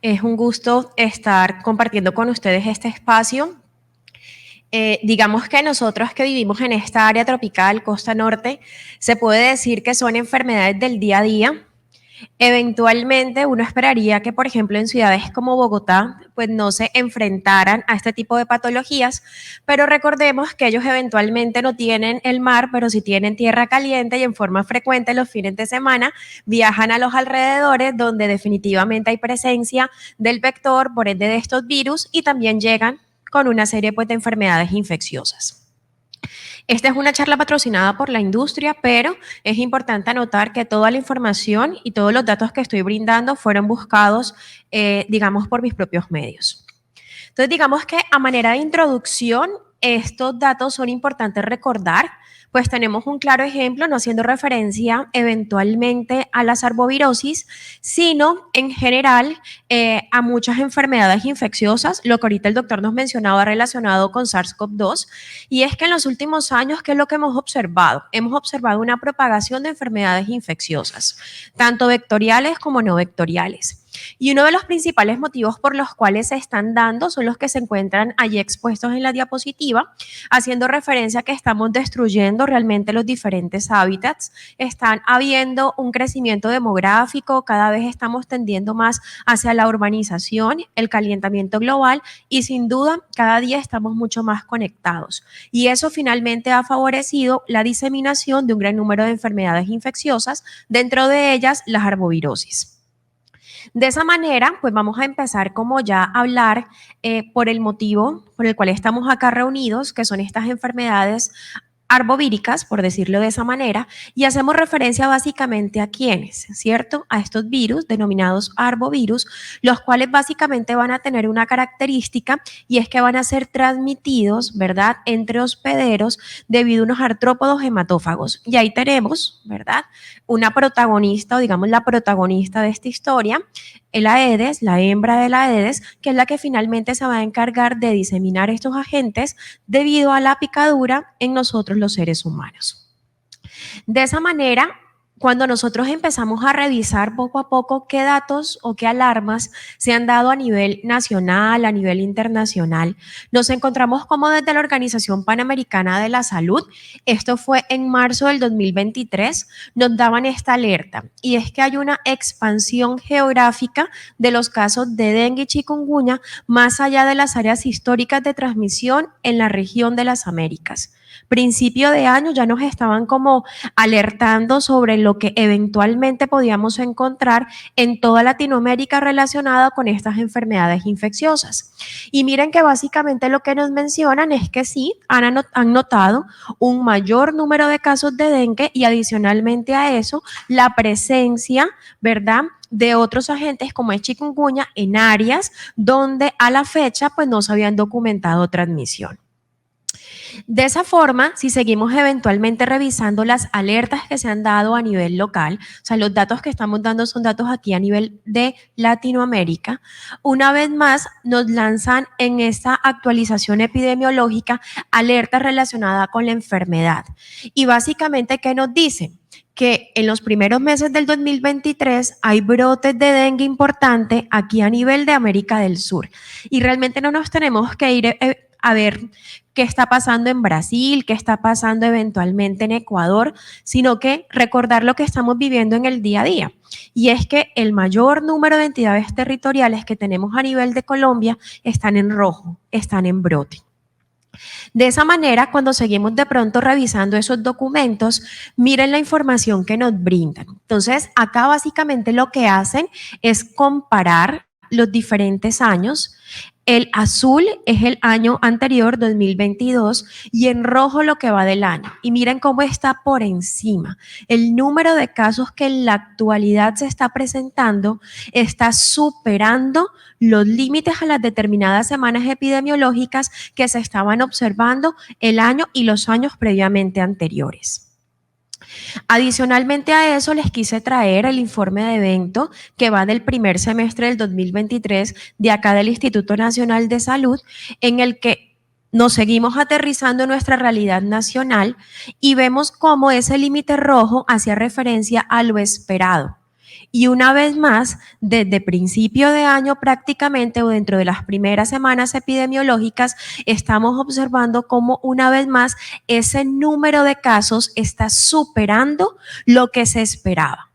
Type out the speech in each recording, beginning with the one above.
Es un gusto estar compartiendo con ustedes este espacio. Digamos que nosotros que vivimos en esta área tropical, costa norte, se puede decir que son enfermedades del día a día. Eventualmente uno esperaría que, por ejemplo, en ciudades como Bogotá, pues no se enfrentaran a este tipo de patologías, pero recordemos que ellos eventualmente no tienen el mar, pero sí tienen tierra caliente y en forma frecuente los fines de semana viajan a los alrededores donde definitivamente hay presencia del vector, por ende de estos virus, y también llegan con una serie pues, de enfermedades infecciosas. Esta es una charla patrocinada por la industria, pero es importante anotar que toda la información y todos los datos que estoy brindando fueron buscados, digamos, por mis propios medios. Entonces, digamos que a manera de introducción, estos datos son importantes recordar, pues tenemos un claro ejemplo, no haciendo referencia eventualmente a las arbovirosis, sino en general a muchas enfermedades infecciosas, lo que ahorita el doctor nos mencionaba relacionado con SARS-CoV-2, y es que en los últimos años, ¿qué es lo que hemos observado? Hemos observado una propagación de enfermedades infecciosas, tanto vectoriales como no vectoriales. Y uno de los principales motivos por los cuales se están dando son los que se encuentran allí expuestos en la diapositiva, haciendo referencia a que estamos destruyendo realmente los diferentes hábitats, están habiendo un crecimiento demográfico, cada vez estamos tendiendo más hacia la urbanización, el calentamiento global y sin duda cada día estamos mucho más conectados. Y eso finalmente ha favorecido la diseminación de un gran número de enfermedades infecciosas, dentro de ellas las arbovirosis. De esa manera, pues vamos a empezar como ya a hablar por el motivo por el cual estamos acá reunidos, que son estas enfermedades arbovíricas, por decirlo de esa manera, y hacemos referencia básicamente a quiénes, ¿cierto? A estos virus denominados arbovirus, los cuales básicamente van a tener una característica y es que van a ser transmitidos, ¿verdad?, entre hospederos debido a unos artrópodos hematófagos. Y ahí tenemos, ¿verdad?, una protagonista o digamos la protagonista de esta historia, el Aedes, la hembra del Aedes, que es la que finalmente se va a encargar de diseminar estos agentes debido a la picadura en nosotros los seres humanos. De esa manera, cuando nosotros empezamos a revisar poco a poco qué datos o qué alarmas se han dado a nivel nacional, a nivel internacional, nos encontramos como desde la Organización Panamericana de la Salud, esto fue en marzo del 2023, nos daban esta alerta y es que hay una expansión geográfica de los casos de dengue y chikungunya más allá de las áreas históricas de transmisión en la región de las Américas. Principio de año ya nos estaban como alertando sobre lo que eventualmente podíamos encontrar en toda Latinoamérica relacionada con estas enfermedades infecciosas. Y miren que básicamente lo que nos mencionan es que sí, han notado un mayor número de casos de dengue y adicionalmente a eso, la presencia, ¿verdad?, de otros agentes como es chikungunya en áreas donde a la fecha pues no se habían documentado transmisión. De esa forma, si seguimos eventualmente revisando las alertas que se han dado a nivel local, o sea, los datos que estamos dando son datos aquí a nivel de Latinoamérica, una vez más nos lanzan en esta actualización epidemiológica alertas relacionadas con la enfermedad. Y básicamente, ¿qué nos dicen? Que en los primeros meses del 2023 hay brotes de dengue importante aquí a nivel de América del Sur. Y realmente no nos tenemos que ir a ver qué está pasando en Brasil, qué está pasando eventualmente en Ecuador, sino que recordar lo que estamos viviendo en el día a día. Y es que el mayor número de entidades territoriales que tenemos a nivel de Colombia están en rojo, están en brote. De esa manera, cuando seguimos de pronto revisando esos documentos, miren la información que nos brindan. Entonces, acá básicamente lo que hacen es comparar los diferentes años. El azul es el año anterior, 2022, y en rojo lo que va del año. Y miren cómo está por encima. El número de casos que en la actualidad se está presentando está superando los límites a las determinadas semanas epidemiológicas que se estaban observando el año y los años previamente anteriores. Adicionalmente a eso, les quise traer el informe de evento que va del primer semestre del 2023 de acá del Instituto Nacional de Salud, en el que nos seguimos aterrizando en nuestra realidad nacional y vemos cómo ese límite rojo hacía referencia a lo esperado. Y una vez más, desde principio de año prácticamente o dentro de las primeras semanas epidemiológicas, estamos observando cómo una vez más ese número de casos está superando lo que se esperaba.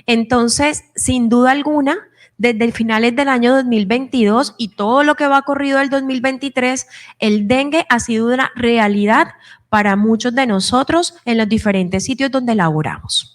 Entonces, sin duda alguna, desde finales del año 2022 y todo lo que va corrido del 2023, el dengue ha sido una realidad para muchos de nosotros en los diferentes sitios donde laboramos.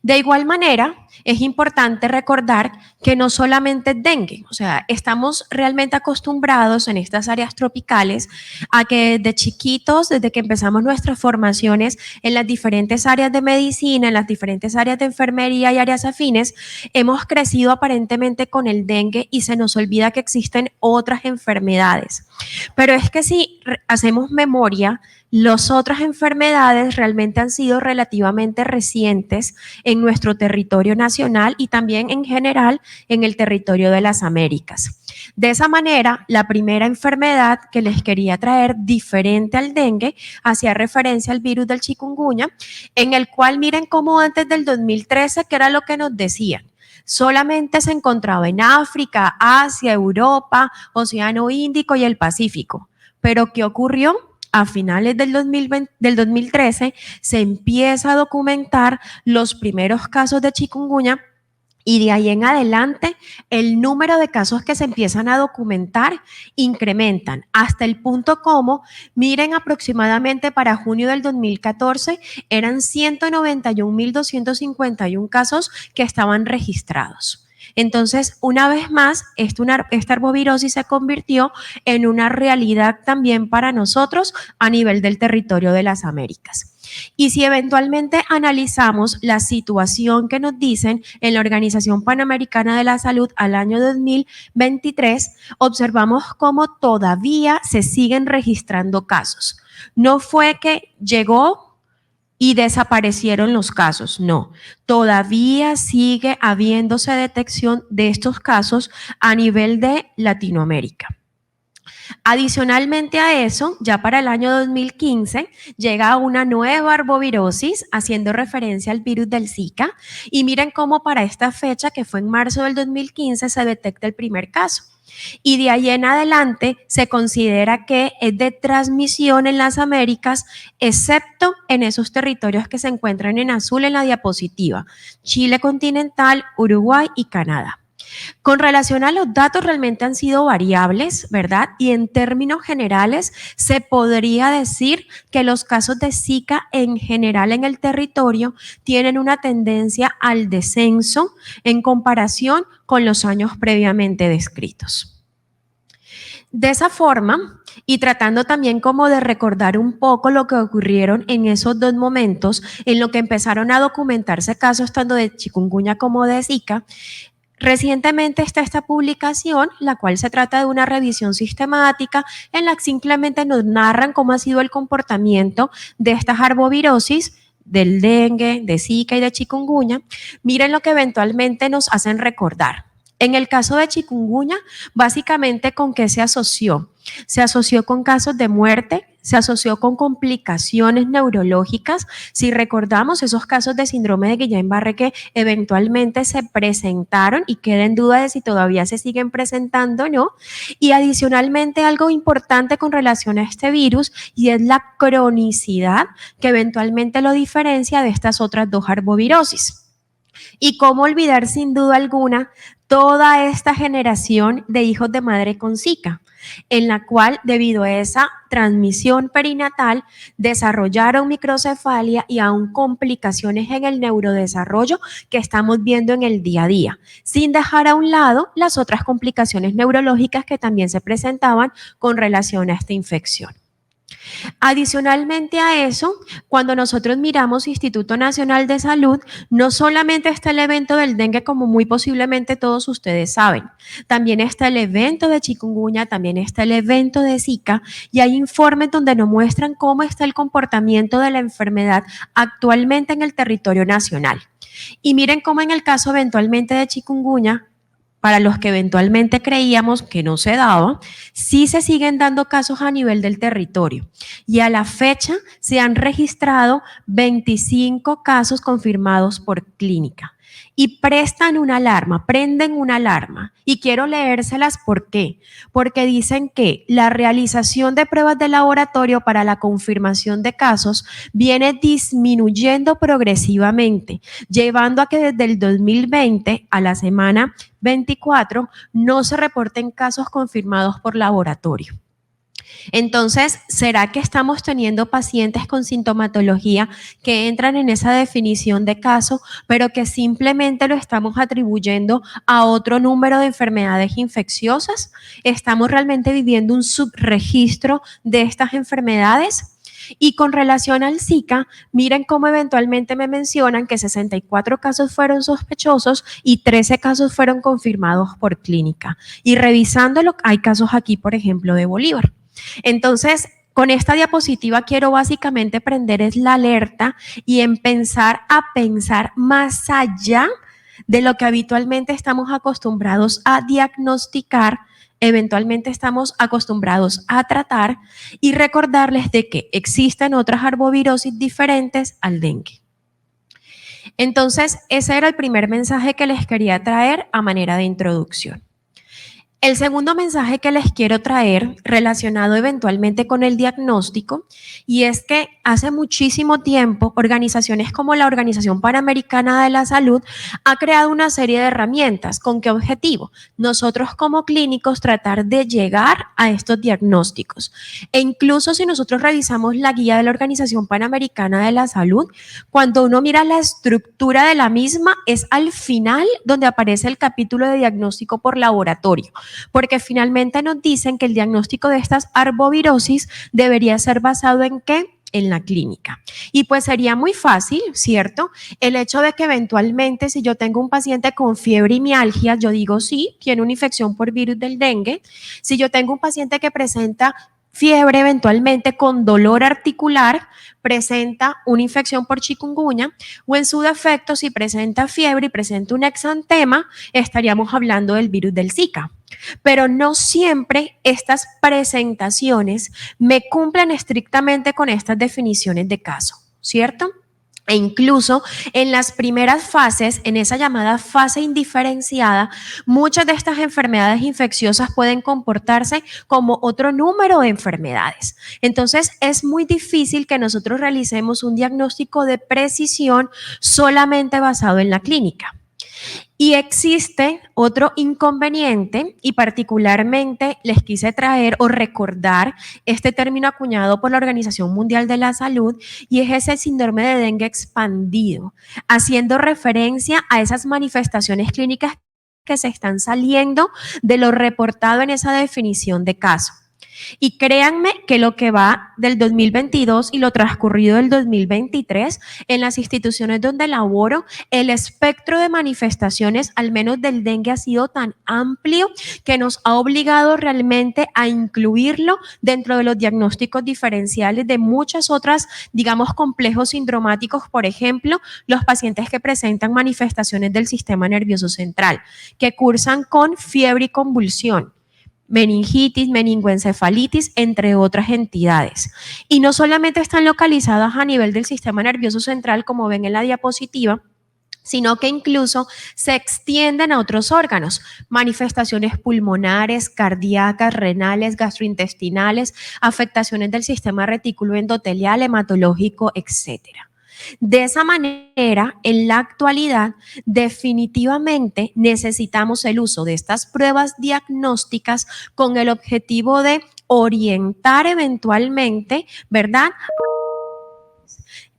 De igual manera, es importante recordar que no solamente es dengue, o sea, estamos realmente acostumbrados en estas áreas tropicales a que desde chiquitos, desde que empezamos nuestras formaciones en las diferentes áreas de medicina, en las diferentes áreas de enfermería y áreas afines, hemos crecido aparentemente con el dengue y se nos olvida que existen otras enfermedades. Pero es que si hacemos memoria, las otras enfermedades realmente han sido relativamente recientes en nuestro territorio nacional y también en general en el territorio de las Américas. De esa manera, la primera enfermedad que les quería traer diferente al dengue hacía referencia al virus del chikungunya, en el cual miren cómo antes del 2013, que era lo que nos decían, solamente se encontraba en África, Asia, Europa, Océano Índico y el Pacífico. Pero ¿qué ocurrió? A finales del 2013 se empieza a documentar los primeros casos de chikungunya y de ahí en adelante el número de casos que se empiezan a documentar incrementan hasta el punto como, miren, aproximadamente para junio del 2014 eran 191.251 casos que estaban registrados. Entonces, una vez más, esta arbovirosis se convirtió en una realidad también para nosotros a nivel del territorio de las Américas. Y si eventualmente analizamos la situación que nos dicen en la Organización Panamericana de la Salud al año 2023, observamos cómo todavía se siguen registrando casos. No fue que llegó y desaparecieron los casos, no. Todavía sigue habiéndose detección de estos casos a nivel de Latinoamérica. Adicionalmente a eso, ya para el año 2015 llega una nueva arbovirosis haciendo referencia al virus del Zika y miren cómo para esta fecha, que fue en marzo del 2015, se detecta el primer caso. Y de ahí en adelante se considera que es de transmisión en las Américas, excepto en esos territorios que se encuentran en azul en la diapositiva: Chile continental, Uruguay y Canadá. Con relación a los datos, realmente han sido variables, ¿verdad? Y en términos generales, se podría decir que los casos de Zika en general en el territorio tienen una tendencia al descenso en comparación con los años previamente descritos. De esa forma, y tratando también como de recordar un poco lo que ocurrieron en esos dos momentos, en lo que empezaron a documentarse casos tanto de chikungunya como de Zika, recientemente está esta publicación, la cual se trata de una revisión sistemática en la que simplemente nos narran cómo ha sido el comportamiento de estas arbovirosis, del dengue, de Zika y de chikungunya. Miren lo que eventualmente nos hacen recordar. En el caso de chikungunya, básicamente, ¿con qué se asoció? Se asoció con casos de muerte, se asoció con complicaciones neurológicas. Si recordamos esos casos de síndrome de Guillain-Barré que eventualmente se presentaron y queda en duda de si todavía se siguen presentando o no. Y adicionalmente algo importante con relación a este virus y es la cronicidad que eventualmente lo diferencia de estas otras dos arbovirosis. Y cómo olvidar sin duda alguna toda esta generación de hijos de madre con Zika, en la cual debido a esa transmisión perinatal desarrollaron microcefalia y aún complicaciones en el neurodesarrollo que estamos viendo en el día a día, sin dejar a un lado las otras complicaciones neurológicas que también se presentaban con relación a esta infección. Adicionalmente a eso, cuando nosotros miramos Instituto Nacional de Salud, no solamente está el evento del dengue, como muy posiblemente todos ustedes saben, también está el evento de chikungunya, también está el evento de Zika, y hay informes donde nos muestran cómo está el comportamiento de la enfermedad actualmente en el territorio nacional. Y miren cómo en el caso eventualmente de chikungunya, para los que eventualmente creíamos que no se daba, sí se siguen dando casos a nivel del territorio. Y a la fecha se han registrado 25 casos confirmados por clínica. y prestan una alarma, prenden una alarma. Y quiero leérselas, ¿por qué? Porque dicen que la realización de pruebas de laboratorio para la confirmación de casos viene disminuyendo progresivamente, llevando a que desde el 2020 a la semana 24 no se reporten casos confirmados por laboratorio. Entonces, ¿será que estamos teniendo pacientes con sintomatología que entran en esa definición de caso, pero que simplemente lo estamos atribuyendo a otro número de enfermedades infecciosas? ¿Estamos realmente viviendo un subregistro de estas enfermedades? Y con relación al Zika, miren cómo eventualmente me mencionan que 64 casos fueron sospechosos y 13 casos fueron confirmados por clínica. Y revisándolo, hay casos aquí, por ejemplo, de Bolívar. Entonces, con esta diapositiva quiero básicamente prender es la alerta y empezar a pensar más allá de lo que habitualmente estamos acostumbrados a diagnosticar, eventualmente estamos acostumbrados a tratar, y recordarles de que existen otras arbovirosis diferentes al dengue. Entonces, ese era el primer mensaje que les quería traer a manera de introducción. El segundo mensaje que les quiero traer, relacionado eventualmente con el diagnóstico, y es que hace muchísimo tiempo organizaciones como la Organización Panamericana de la Salud ha creado una serie de herramientas. ¿Con qué objetivo? Nosotros como clínicos tratar de llegar a estos diagnósticos. E incluso si nosotros revisamos la guía de la Organización Panamericana de la Salud, cuando uno mira la estructura de la misma, es al final donde aparece el capítulo de diagnóstico por laboratorio, porque finalmente nos dicen que el diagnóstico de estas arbovirosis debería ser basado en ¿qué? En la clínica. Y pues sería muy fácil, ¿cierto? El hecho de que eventualmente si yo tengo un paciente con fiebre y mialgia, yo digo sí, tiene una infección por virus del dengue. Si yo tengo un paciente que presenta fiebre eventualmente con dolor articular, presenta una infección por chikungunya, o en su defecto si presenta fiebre y presenta un exantema, estaríamos hablando del virus del Zika. Pero no siempre estas presentaciones me cumplen estrictamente con estas definiciones de caso, ¿cierto? E incluso en las primeras fases, en esa llamada fase indiferenciada, muchas de estas enfermedades infecciosas pueden comportarse como otro número de enfermedades. Entonces, es muy difícil que nosotros realicemos un diagnóstico de precisión solamente basado en la clínica. Y existe otro inconveniente, y particularmente les quise traer o recordar este término acuñado por la Organización Mundial de la Salud, y es ese síndrome de dengue expandido, haciendo referencia a esas manifestaciones clínicas que se están saliendo de lo reportado en esa definición de caso. Y créanme que lo que va del 2022 y lo transcurrido del 2023, en las instituciones donde laboro, el espectro de manifestaciones, al menos del dengue, ha sido tan amplio que nos ha obligado realmente a incluirlo dentro de los diagnósticos diferenciales de muchas otras, digamos, complejos sindromáticos. Por ejemplo, los pacientes que presentan manifestaciones del sistema nervioso central, que cursan con fiebre y convulsión, meningitis, meningoencefalitis, entre otras entidades. Y no solamente están localizadas a nivel del sistema nervioso central, como ven en la diapositiva, sino que incluso se extienden a otros órganos, manifestaciones pulmonares, cardíacas, renales, gastrointestinales, afectaciones del sistema retículo endotelial, hematológico, etcétera. De esa manera, en la actualidad, definitivamente necesitamos el uso de estas pruebas diagnósticas con el objetivo de orientar eventualmente, ¿verdad?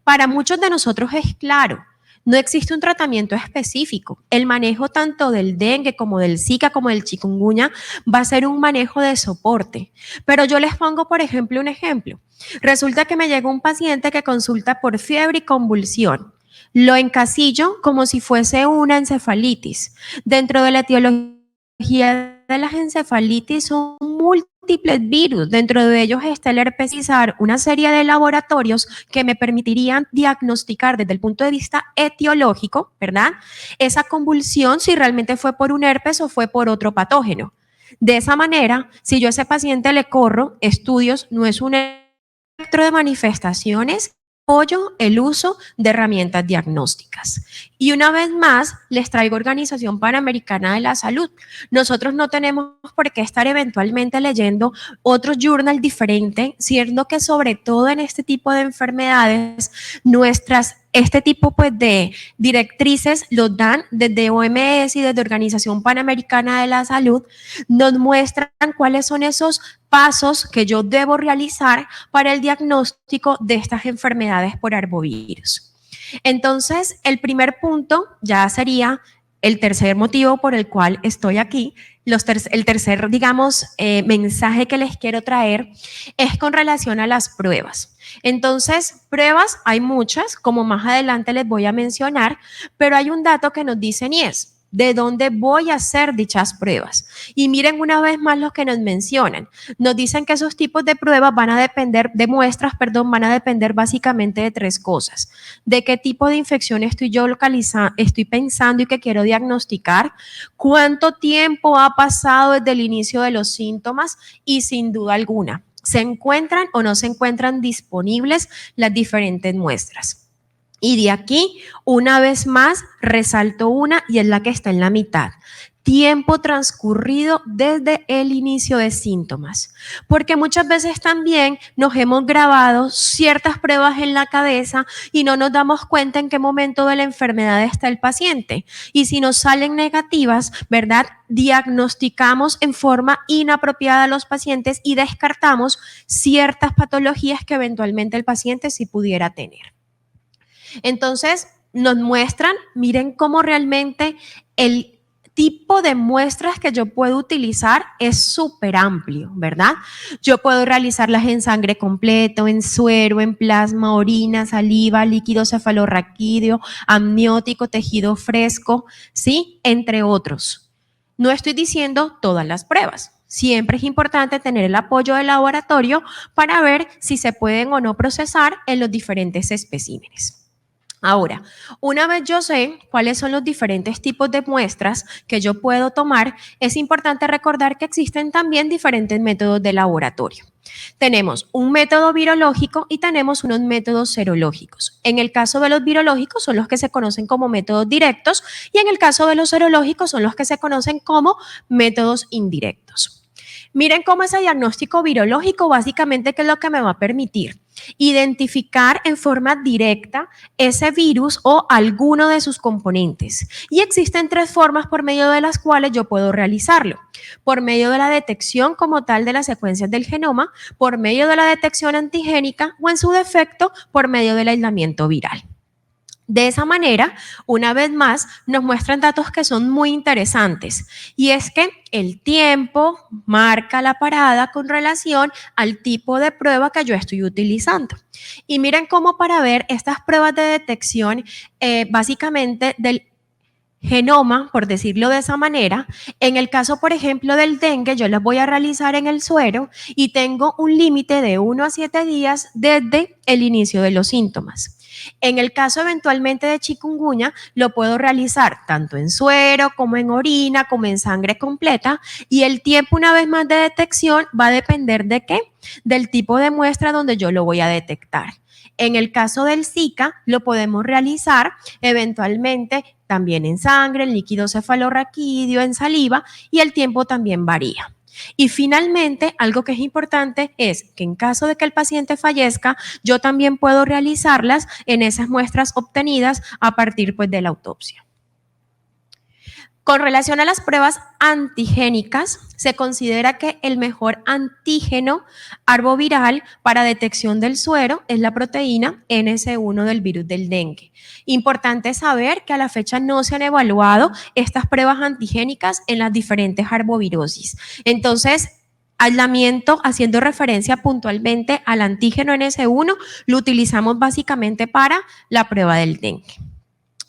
Para muchos de nosotros es claro. No existe un tratamiento específico. El manejo tanto del dengue como del Zika como del chikungunya va a ser un manejo de soporte. Pero yo les pongo, por ejemplo, un ejemplo. Resulta que me llega un paciente que consulta por fiebre y convulsión. Lo encasillo como si fuese una encefalitis. Dentro de la etiología de las encefalitis son múltiples virus. Dentro de ellos está el herpes, una serie de laboratorios que me permitirían diagnosticar desde el punto de vista etiológico, ¿verdad? Esa convulsión, si realmente fue por un herpes o fue por otro patógeno. De esa manera, si yo a ese paciente le corro estudios, no es un espectro de manifestaciones, apoyo el uso de herramientas diagnósticas. Y una vez más, les traigo Organización Panamericana de la Salud. Nosotros no tenemos por qué estar eventualmente leyendo otro journal diferente, siendo que sobre todo en este tipo de enfermedades, este tipo pues, de directrices los dan desde OMS y desde Organización Panamericana de la Salud, nos muestran cuáles son esos pasos que yo debo realizar para el diagnóstico de estas enfermedades por arbovirus. Entonces, el primer punto ya sería el tercer motivo por el cual estoy aquí. El tercer, digamos, mensaje que les quiero traer es con relación a las pruebas. Entonces, pruebas hay muchas, como más adelante les voy a mencionar, pero hay un dato que nos dicen y es, ¿de dónde voy a hacer dichas pruebas? Y miren una vez más los que nos mencionan. Nos dicen que esos tipos de pruebas van a depender, de muestras, perdón, van a depender básicamente de tres cosas. De qué tipo de infección estoy yo estoy pensando y que quiero diagnosticar, cuánto tiempo ha pasado desde el inicio de los síntomas y sin duda alguna, ¿se encuentran o no se encuentran disponibles las diferentes muestras? Y de aquí, una vez más, resalto una y es la que está en la mitad. Tiempo transcurrido desde el inicio de síntomas. Porque muchas veces también nos hemos grabado ciertas pruebas en la cabeza y no nos damos cuenta en qué momento de la enfermedad está el paciente. Y si nos salen negativas, ¿verdad? Diagnosticamos en forma inapropiada a los pacientes y descartamos ciertas patologías que eventualmente el paciente sí pudiera tener. Entonces, nos muestran, miren cómo realmente el tipo de muestras que yo puedo utilizar es súper amplio, ¿verdad? Yo puedo realizarlas en sangre completo, en suero, en plasma, orina, saliva, líquido cefalorraquídeo, amniótico, tejido fresco, ¿sí? Entre otros. No estoy diciendo todas las pruebas. Siempre es importante tener el apoyo del laboratorio para ver si se pueden o no procesar en los diferentes especímenes. Ahora, una vez yo sé cuáles son los diferentes tipos de muestras que yo puedo tomar, es importante recordar que existen también diferentes métodos de laboratorio. Tenemos un método virológico y tenemos unos métodos serológicos. En el caso de los virológicos son los que se conocen como métodos directos y en el caso de los serológicos son los que se conocen como métodos indirectos. Miren cómo ese diagnóstico virológico básicamente qué es lo que me va a permitir identificar en forma directa ese virus o alguno de sus componentes. Y existen tres formas por medio de las cuales yo puedo realizarlo. Por medio de la detección como tal de las secuencias del genoma, por medio de la detección antigénica o en su defecto por medio del aislamiento viral. De esa manera, una vez más, nos muestran datos que son muy interesantes y es que el tiempo marca la parada con relación al tipo de prueba que yo estoy utilizando. Y miren cómo para ver estas pruebas de detección, básicamente del genoma, por decirlo de esa manera, en el caso, por ejemplo, del dengue, yo las voy a realizar en el suero y tengo un límite de 1 a 7 días desde el inicio de los síntomas. En el caso eventualmente de chikungunya, lo puedo realizar tanto en suero como en orina, como en sangre completa y el tiempo una vez más de detección va a depender de qué, del tipo de muestra donde yo lo voy a detectar. En el caso del Zika, lo podemos realizar eventualmente también en sangre, en líquido cefalorraquídeo, en saliva y el tiempo también varía. Y finalmente, algo que es importante es que en caso de que el paciente fallezca, yo también puedo realizarlas en esas muestras obtenidas a partir pues, de la autopsia. Con relación a las pruebas antigénicas, se considera que el mejor antígeno arboviral para detección del suero es la proteína NS1 del virus del dengue. Importante saber que a la fecha no se han evaluado estas pruebas antigénicas en las diferentes arbovirosis. Entonces, aislamiento, haciendo referencia puntualmente al antígeno NS1, lo utilizamos básicamente para la prueba del dengue.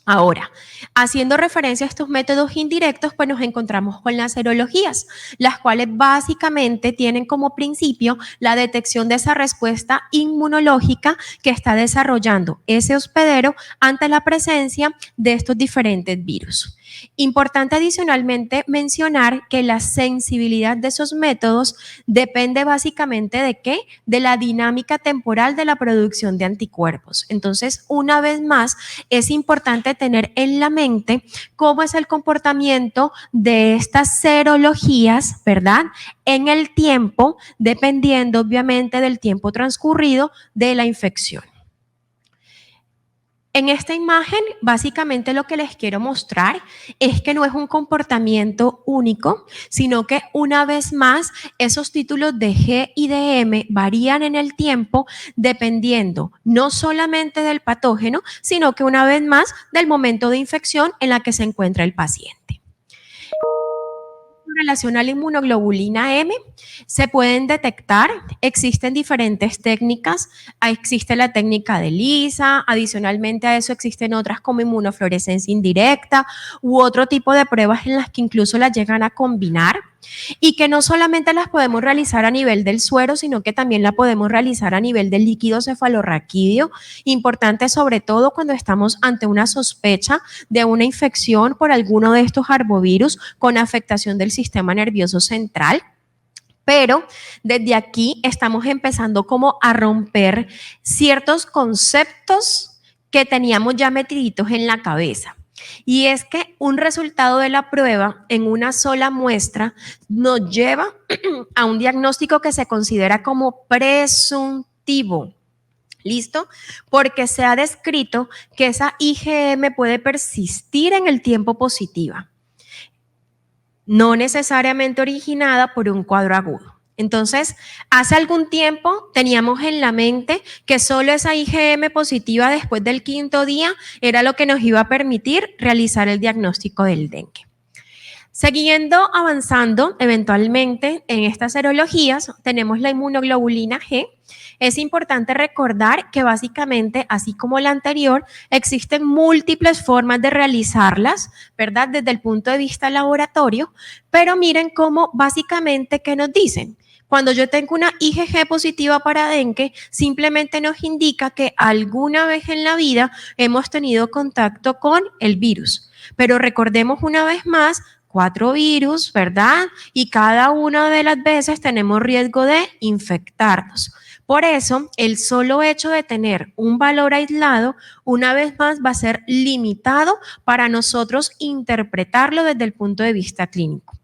Ahora, haciendo referencia a estos métodos indirectos, pues nos encontramos con las serologías, las cuales básicamente tienen como principio la detección de esa respuesta inmunológica que está desarrollando ese hospedero ante la presencia de estos diferentes virus. Importante adicionalmente mencionar que la sensibilidad de esos métodos depende básicamente de qué, de la dinámica temporal de la producción de anticuerpos. Entonces, una vez más, es importante tener en la mente cómo es el comportamiento de estas serologías, ¿verdad? En el tiempo, dependiendo obviamente del tiempo transcurrido de la infección. En esta imagen, básicamente lo que les quiero mostrar es que no es un comportamiento único, sino que una vez más, esos títulos de G y de M varían en el tiempo dependiendo no solamente del patógeno, sino que una vez más del momento de infección en la que se encuentra el paciente. En relación a la inmunoglobulina M, se pueden detectar, existen diferentes técnicas, existe la técnica de ELISA, adicionalmente a eso existen otras como inmunofluorescencia indirecta u otro tipo de pruebas en las que incluso las llegan a combinar y que no solamente las podemos realizar a nivel del suero, sino que también la podemos realizar a nivel del líquido cefalorraquídeo, importante sobre todo cuando estamos ante una sospecha de una infección por alguno de estos arbovirus con afectación del sistema nervioso central. Pero desde aquí estamos empezando como a romper ciertos conceptos que teníamos ya metiditos en la cabeza. Y es que un resultado de la prueba en una sola muestra nos lleva a un diagnóstico que se considera como presuntivo. ¿Listo? Porque se ha descrito que esa IgM puede persistir en el tiempo positiva, no necesariamente originada por un cuadro agudo. Entonces, hace algún tiempo teníamos en la mente que solo esa IgM positiva después del 5.º día era lo que nos iba a permitir realizar el diagnóstico del dengue. Siguiendo avanzando, eventualmente en estas serologías tenemos la inmunoglobulina G. Es importante recordar que básicamente, así como la anterior, existen múltiples formas de realizarlas, ¿verdad? Desde el punto de vista laboratorio, pero miren cómo básicamente, ¿qué nos dicen? Cuando yo tengo una IgG positiva para dengue, simplemente nos indica que alguna vez en la vida hemos tenido contacto con el virus. Pero recordemos una vez más, 4 virus, ¿verdad? Y cada una de las veces tenemos riesgo de infectarnos. Por eso, el solo hecho de tener un valor aislado, una vez más, va a ser limitado para nosotros interpretarlo desde el punto de vista clínico.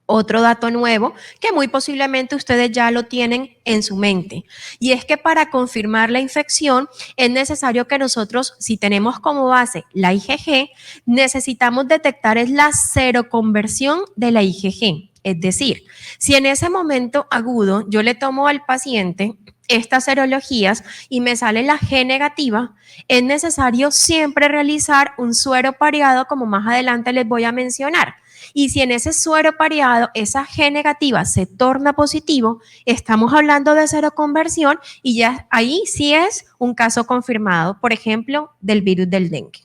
Otro dato nuevo que muy posiblemente ustedes ya lo tienen en su mente, y es que para confirmar la infección es necesario que nosotros, si tenemos como base la IgG, necesitamos detectar es la seroconversión de la IgG. Es decir, si en ese momento agudo yo le tomo al paciente estas serologías y me sale la G negativa, es necesario siempre realizar un suero pareado, como más adelante les voy a mencionar. Y si en ese suero pareado esa G negativa se torna positivo, estamos hablando de seroconversión y ya ahí sí es un caso confirmado, por ejemplo, del virus del dengue.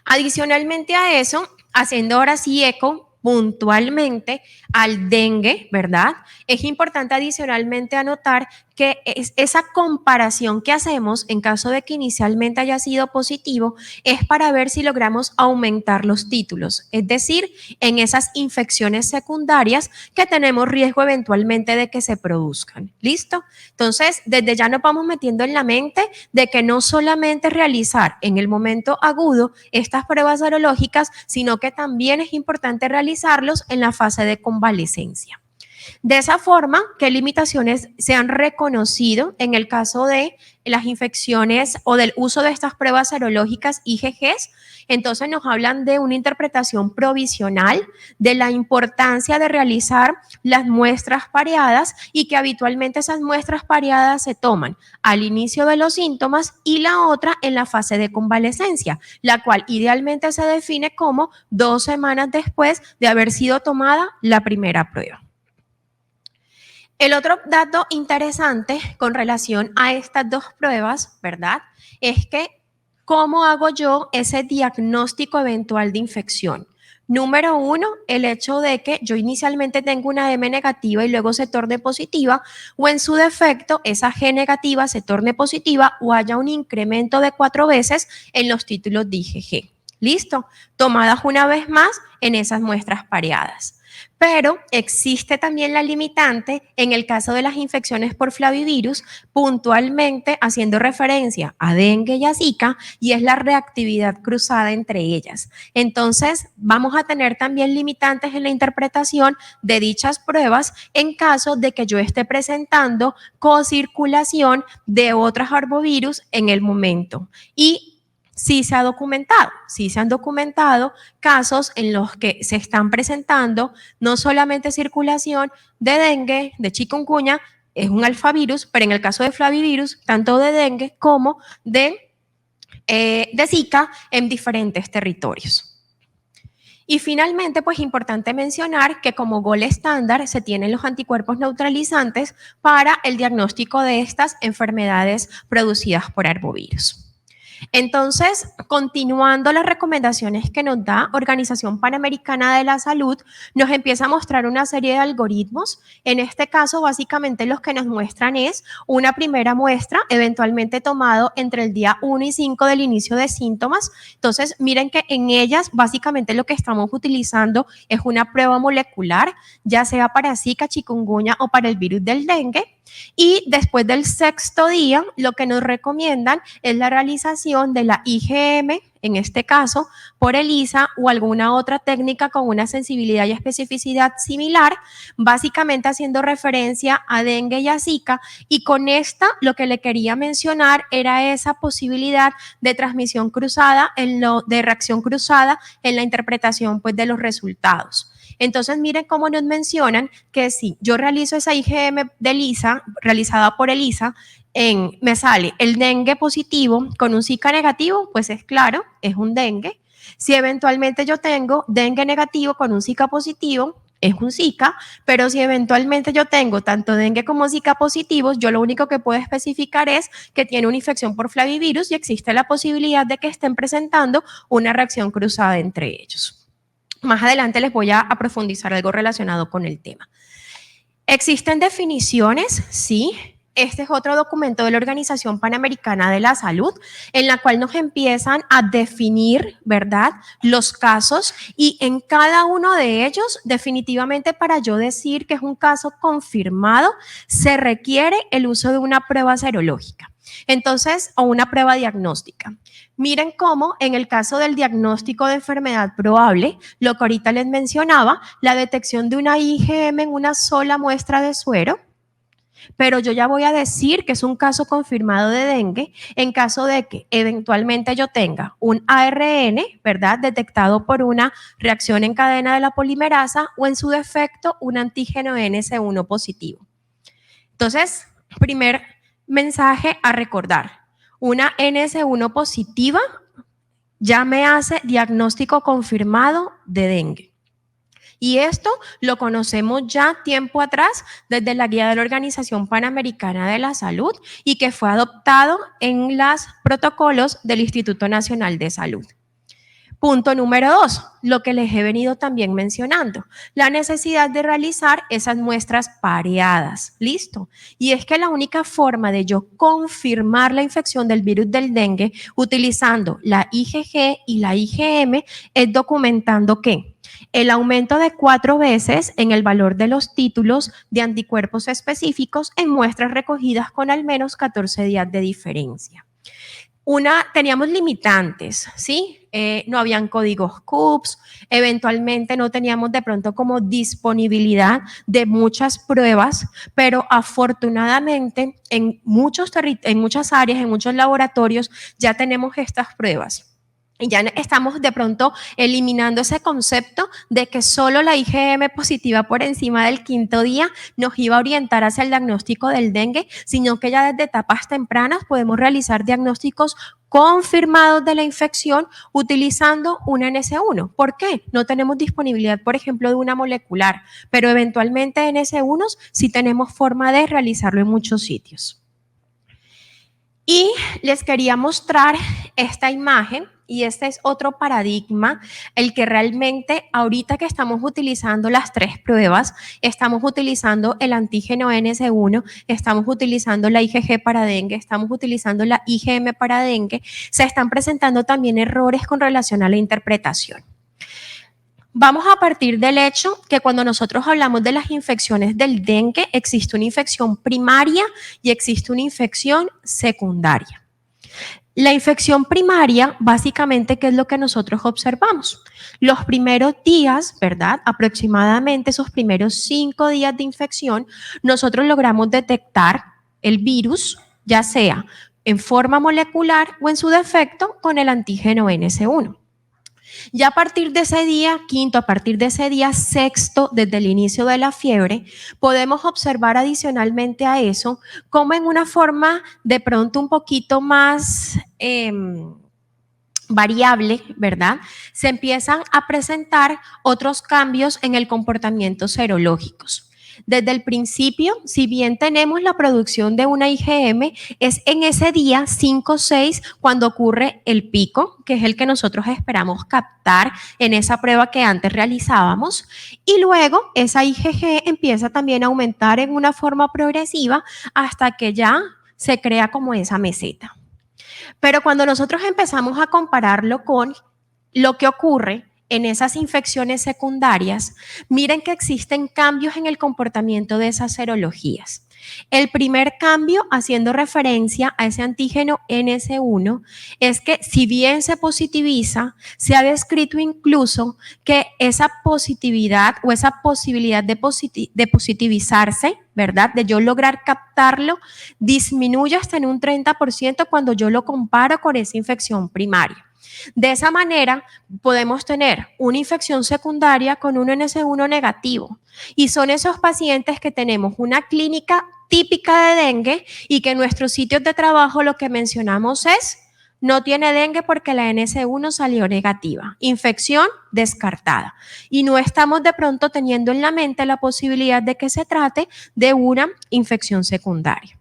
Adicionalmente a eso, haciendo ahora sí eco puntualmente al dengue, ¿verdad? Es importante adicionalmente anotar que esa comparación que hacemos en caso de que inicialmente haya sido positivo es para ver si logramos aumentar los títulos, es decir, en esas infecciones secundarias que tenemos riesgo eventualmente de que se produzcan. ¿Listo? Entonces, desde ya nos vamos metiendo en la mente de que no solamente realizar en el momento agudo estas pruebas serológicas, sino que también es importante realizarlos en la fase de convalecencia. De esa forma, ¿qué limitaciones se han reconocido en el caso de las infecciones o del uso de estas pruebas serológicas IgGs? Entonces nos hablan de una interpretación provisional de la importancia de realizar las muestras pareadas y que habitualmente esas muestras pareadas se toman al inicio de los síntomas y la otra en la fase de convalecencia, la cual idealmente se define como 2 semanas después de haber sido tomada la primera prueba. El otro dato interesante con relación a estas dos pruebas, ¿verdad? Es que ¿cómo hago yo ese diagnóstico eventual de infección? Número 1, el hecho de que yo inicialmente tengo una M negativa y luego se torne positiva, o en su defecto esa G negativa se torne positiva o haya un incremento de 4 veces en los títulos de IgG. Listo, tomadas una vez más en esas muestras pareadas. Pero existe también la limitante en el caso de las infecciones por flavivirus, puntualmente haciendo referencia a dengue y a Zika, y es la reactividad cruzada entre ellas. Entonces, vamos a tener también limitantes en la interpretación de dichas pruebas en caso de que yo esté presentando cocirculación de otros arbovirus en el momento. Y sí se han documentado casos en los que se están presentando no solamente circulación de dengue, de chikungunya, es un alfavirus, pero en el caso de flavivirus, tanto de dengue como de Zika en diferentes territorios. Y finalmente, pues importante mencionar que como gol estándar se tienen los anticuerpos neutralizantes para el diagnóstico de estas enfermedades producidas por arbovirus. Entonces, continuando las recomendaciones que nos da Organización Panamericana de la Salud, nos empieza a mostrar una serie de algoritmos. En este caso, básicamente los que nos muestran es una primera muestra, eventualmente tomado entre el día 1 y 5 del inicio de síntomas. Entonces, miren que en ellas, básicamente lo que estamos utilizando es una prueba molecular, ya sea para Zika, chikungunya o para el virus del dengue. Y después del sexto día, lo que nos recomiendan es la realización de la IgM, en este caso, por ELISA o alguna otra técnica con una sensibilidad y especificidad similar, básicamente haciendo referencia a dengue y a Zika. Y con esta, lo que le quería mencionar era esa posibilidad de transmisión cruzada, de reacción cruzada en la interpretación pues, de los resultados. Entonces, miren cómo nos mencionan que si yo realizo esa IgM de ELISA, realizada por ELISA, me sale el dengue positivo con un Zika negativo, pues es claro, es un dengue. Si eventualmente yo tengo dengue negativo con un Zika positivo, es un Zika, pero si eventualmente yo tengo tanto dengue como Zika positivos, yo lo único que puedo especificar es que tiene una infección por flavivirus y existe la posibilidad de que estén presentando una reacción cruzada entre ellos. Más adelante les voy a profundizar algo relacionado con el tema. ¿Existen definiciones? Sí. Este es otro documento de la Organización Panamericana de la Salud, en la cual nos empiezan a definir, ¿verdad?, los casos, y en cada uno de ellos, definitivamente para yo decir que es un caso confirmado, se requiere el uso de una prueba serológica. Entonces, o una prueba diagnóstica. Miren cómo en el caso del diagnóstico de enfermedad probable, lo que ahorita les mencionaba, la detección de una IgM en una sola muestra de suero, pero yo ya voy a decir que es un caso confirmado de dengue en caso de que eventualmente yo tenga un ARN, ¿verdad?, detectado por una reacción en cadena de la polimerasa o en su defecto un antígeno NS1 positivo. Entonces, primer mensaje a recordar, una NS1 positiva ya me hace diagnóstico confirmado de dengue. Y esto lo conocemos ya tiempo atrás desde la guía de la Organización Panamericana de la Salud y que fue adoptado en los protocolos del Instituto Nacional de Salud. Punto número 2, lo que les he venido también mencionando, la necesidad de realizar esas muestras pareadas. ¿Listo? Y es que la única forma de yo confirmar la infección del virus del dengue utilizando la IgG y la IgM es documentando que el aumento de 4 veces en el valor de los títulos de anticuerpos específicos en muestras recogidas con al menos 14 días de diferencia. Teníamos limitantes, ¿sí? No habían códigos CUPS, eventualmente no teníamos de pronto como disponibilidad de muchas pruebas, pero afortunadamente en muchas áreas, en muchos laboratorios ya tenemos estas pruebas. Y ya estamos de pronto eliminando ese concepto de que solo la IgM positiva por encima del 5º día nos iba a orientar hacia el diagnóstico del dengue, sino que ya desde etapas tempranas podemos realizar diagnósticos confirmados de la infección utilizando una NS1. ¿Por qué? No tenemos disponibilidad, por ejemplo, de una molecular, pero eventualmente NS1 sí tenemos forma de realizarlo en muchos sitios. Y les quería mostrar esta imagen, y este es otro paradigma, el que realmente ahorita que estamos utilizando las tres pruebas, estamos utilizando el antígeno NS1, estamos utilizando la IgG para dengue, estamos utilizando la IgM para dengue, se están presentando también errores con relación a la interpretación. Vamos a partir del hecho que cuando nosotros hablamos de las infecciones del dengue, existe una infección primaria y existe una infección secundaria. La infección primaria, básicamente, ¿qué es lo que nosotros observamos? Los primeros días, ¿verdad? Aproximadamente esos primeros 5 días de infección, nosotros logramos detectar el virus, ya sea en forma molecular o en su defecto con el antígeno NS1. Ya a partir de ese día quinto, a partir de ese día sexto, desde el inicio de la fiebre, podemos observar adicionalmente a eso como en una forma de pronto un poquito más variable, ¿verdad? Se empiezan a presentar otros cambios en el comportamiento serológicos. Desde el principio, si bien tenemos la producción de una IgM, es en ese día 5 o 6 cuando ocurre el pico, que es el que nosotros esperamos captar en esa prueba que antes realizábamos, y luego esa IgG empieza también a aumentar en una forma progresiva hasta que ya se crea como esa meseta. Pero cuando nosotros empezamos a compararlo con lo que ocurre en esas infecciones secundarias, miren que existen cambios en el comportamiento de esas serologías. El primer cambio, haciendo referencia a ese antígeno NS1, es que si bien se positiviza, se ha descrito incluso que esa positividad o esa posibilidad de positivizarse, ¿verdad? De yo lograr captarlo, disminuye hasta en un 30% cuando yo lo comparo con esa infección primaria. De esa manera, podemos tener una infección secundaria con un NS1 negativo, y son esos pacientes que tenemos una clínica típica de dengue y que en nuestros sitios de trabajo lo que mencionamos es: no tiene dengue porque la NS1 salió negativa, infección descartada. Y no estamos de pronto teniendo en la mente la posibilidad de que se trate de una infección secundaria.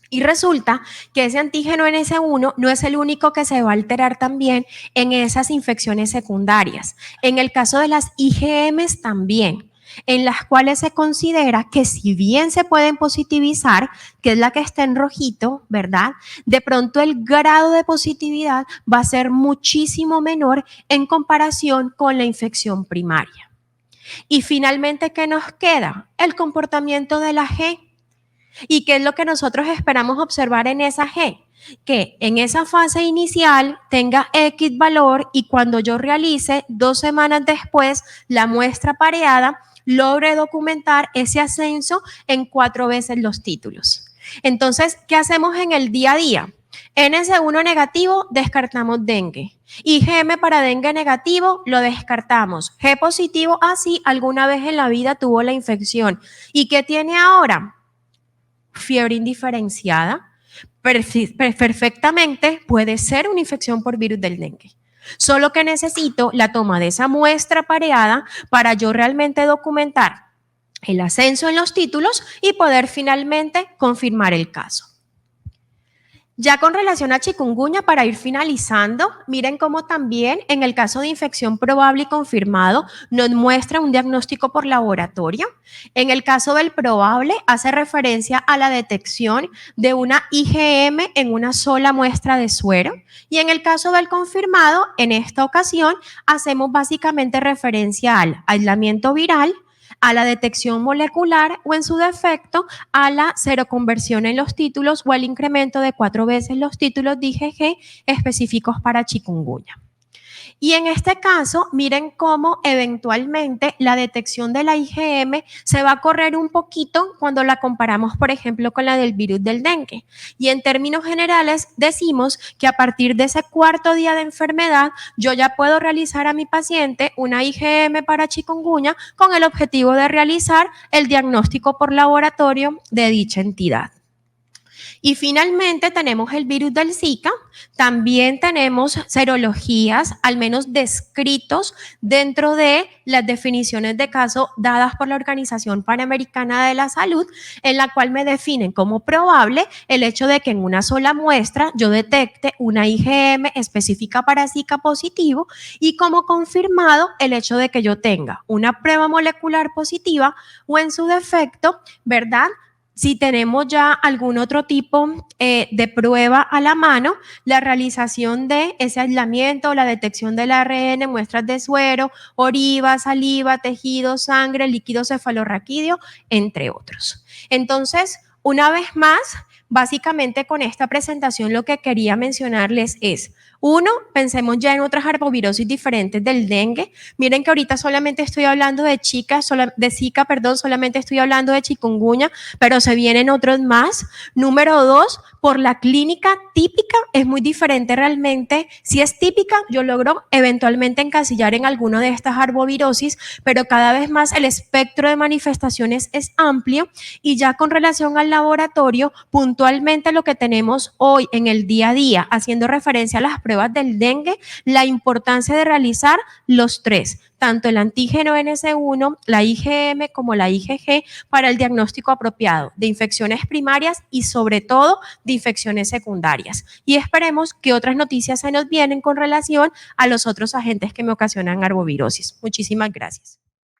Y resulta que ese antígeno NS1 no es el único que se va a alterar también en esas infecciones secundarias. En el caso de las IgMs también, en las cuales se considera que si bien se pueden positivizar, que es la que está en rojito, ¿verdad? De pronto el grado de positividad va a ser muchísimo menor en comparación con la infección primaria. Y finalmente, ¿qué nos queda? El comportamiento de la G. ¿Y qué es lo que nosotros esperamos observar en esa G? Que en esa fase inicial tenga X valor y cuando yo realice 2 semanas después la muestra pareada, logre documentar ese ascenso en 4 veces los títulos. Entonces, ¿qué hacemos en el día a día? NS1 negativo, descartamos dengue. IgM para dengue negativo, lo descartamos. G positivo, sí, alguna vez en la vida tuvo la infección. ¿Y qué tiene ahora? Fiebre indiferenciada, perfectamente puede ser una infección por virus del dengue. Solo que necesito la toma de esa muestra pareada para yo realmente documentar el ascenso en los títulos y poder finalmente confirmar el caso. Ya con relación a chikungunya, para ir finalizando, miren cómo también en el caso de infección probable y confirmado nos muestra un diagnóstico por laboratorio. En el caso del probable hace referencia a la detección de una IgM en una sola muestra de suero, y en el caso del confirmado, en esta ocasión hacemos básicamente referencia al aislamiento viral, a la detección molecular o en su defecto a la seroconversión en los títulos o al incremento de 4 veces los títulos de IgG específicos para chikungunya. Y en este caso, miren cómo eventualmente la detección de la IgM se va a correr un poquito cuando la comparamos, por ejemplo, con la del virus del dengue. Y en términos generales, decimos que a partir de ese 4.º día de enfermedad, yo ya puedo realizar a mi paciente una IgM para chikungunya con el objetivo de realizar el diagnóstico por laboratorio de dicha entidad. Y finalmente tenemos el virus del Zika. También tenemos serologías, al menos descritos dentro de las definiciones de caso dadas por la Organización Panamericana de la Salud, en la cual me definen como probable el hecho de que en una sola muestra yo detecte una IgM específica para Zika positivo y como confirmado el hecho de que yo tenga una prueba molecular positiva o en su defecto, ¿verdad? Si tenemos ya algún otro tipo de prueba a la mano, la realización de ese aislamiento, la detección del ARN, muestras de suero, oriva, saliva, tejido, sangre, líquido cefalorraquídeo, entre otros. Entonces, una vez más, básicamente con esta presentación lo que quería mencionarles es, uno, pensemos ya en otras arbovirosis diferentes del dengue. Miren que ahorita solamente estoy hablando de Zika, solamente estoy hablando de chikungunya, pero se vienen otros más. Número dos, por la clínica típica es muy diferente realmente. Si es típica, yo logro eventualmente encasillar en alguno de estas arbovirosis, pero cada vez más el espectro de manifestaciones es amplio y ya con relación al laboratorio, puntualmente lo que tenemos hoy en el día a día, haciendo referencia a las pruebas del dengue, la importancia de realizar los tres, tanto el antígeno NS1, la IgM como la IgG para el diagnóstico apropiado de infecciones primarias y sobre todo de infecciones secundarias. Y esperemos que otras noticias se nos vienen con relación a los otros agentes que me ocasionan arbovirosis. Muchísimas gracias.